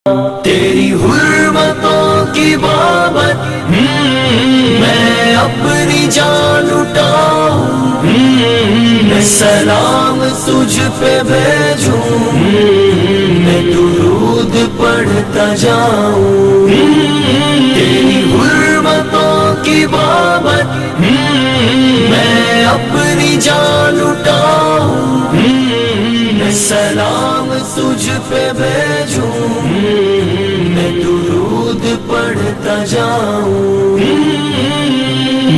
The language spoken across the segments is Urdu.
تیری حرمتوں کی بابت میں اپنی جان لٹاؤں، میں سلام تجھ پہ بھیجوں، میں درود پڑھتا جاؤں۔ تیری حرمتوں کی بابت میں اپنی جان لٹاؤں، میں سلام تجھ پہ بھیجوں، میں درود پڑھتا جاؤں۔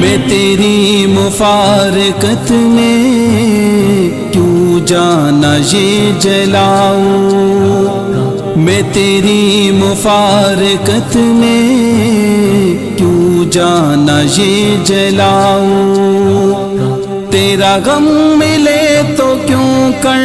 میں تیری مفارقت میں کیوں جانا یہ جلاؤں، میں تیری مفارقت میں کیوں جانا یہ جلاؤں، تیرا غم ملے تو کیوں کر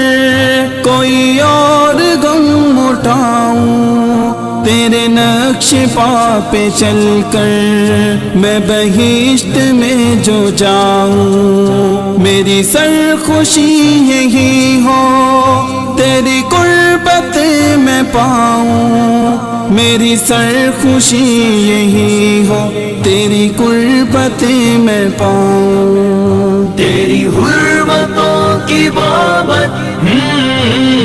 کوئی اور غم اٹھاؤں، تیرے نقش پا پہ چل کر میں بہشت میں جو جاؤں، میری سرخوشی یہی ہو تیری قربت میں پاؤں، میری سرخوشی یہی ہو تیری قربت میں پاؤں۔ تیری حرمتوں کی بابت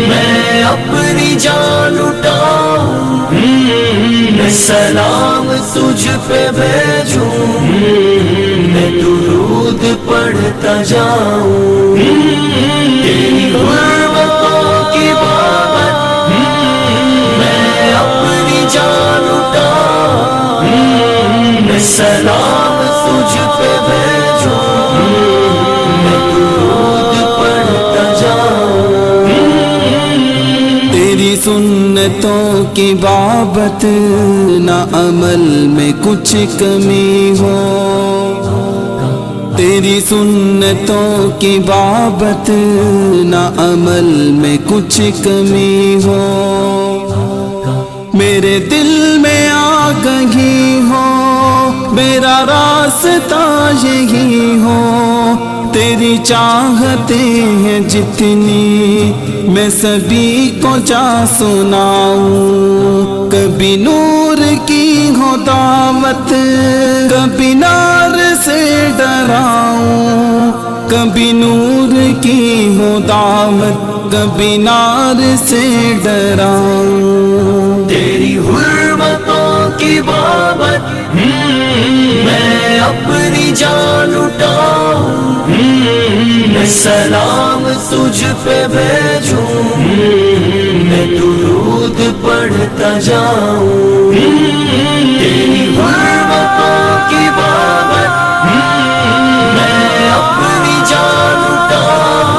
میں اپنی جان لٹاؤں، میں سلام تجھ پہ بھیجوں، میں درود پڑھتا جاؤں۔ تیری حرمتوں کی بابت میں اپنی جان لٹاؤں، میں سلام تجھ پہ بھیجوں، میں درود پڑھتا جاؤں۔ تیری سنتوں کی بابت نہ عمل میں کچھ کمی ہو، تیری سنتوں کی بابت نہ عمل میں کچھ کمی ہو، میرے دل میں آ گئی ہو میرا راستہ یہی ہو، تیری چاہتیں ہیں جتنی میں سبھی کو جا سناؤں، کبھی نور کی ہو دعوت کبھی نار سے ڈراؤں، کبھی نور کی ہو دعوت کبھی نار سے ڈراؤں۔ تیری حرمتوں کی بابت میں اپنی جان لٹاؤں، میں سلام تجھ پہ بھیجوں، میں درود پڑھتا جاؤں۔ تیری حرمتوں کی بابت میں اپنی جان لٹاؤں،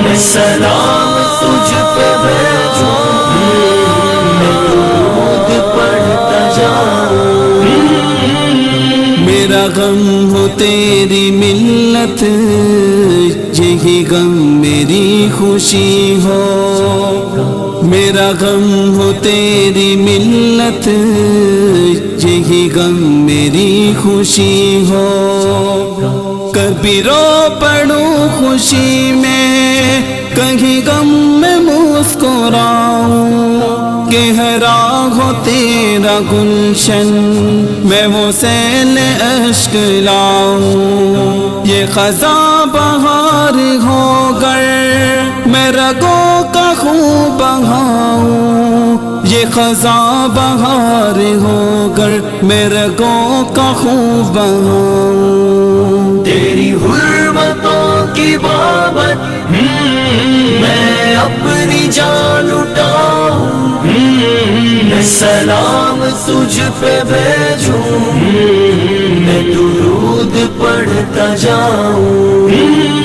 میں سلام تجھ پہ بھیجوں، میں درود پڑھتا جاؤں۔ میرا غم ہو تیری ملت یہی غم میری خوشی ہو، میرا غم ہو تیری ملت یہی غم میری خوشی ہو، کبھی رو پڑوں خوشی میں کہیں غم میں مسکراؤں، کہ ہرا ہو تیرا گلشن میں وہ سیل اشک لاؤں، یہ خزاں بہار ہو گر میں رگوں کا خون بہاؤں، یہ خزاں بہار ہو گر میں رگوں کا خون بہاؤں۔ تیری حرمتوں کی بابت میں اپنی جان لٹاؤں، میں سلام تجھ پہ بھیجوں، میں درود پڑھتا جاؤں۔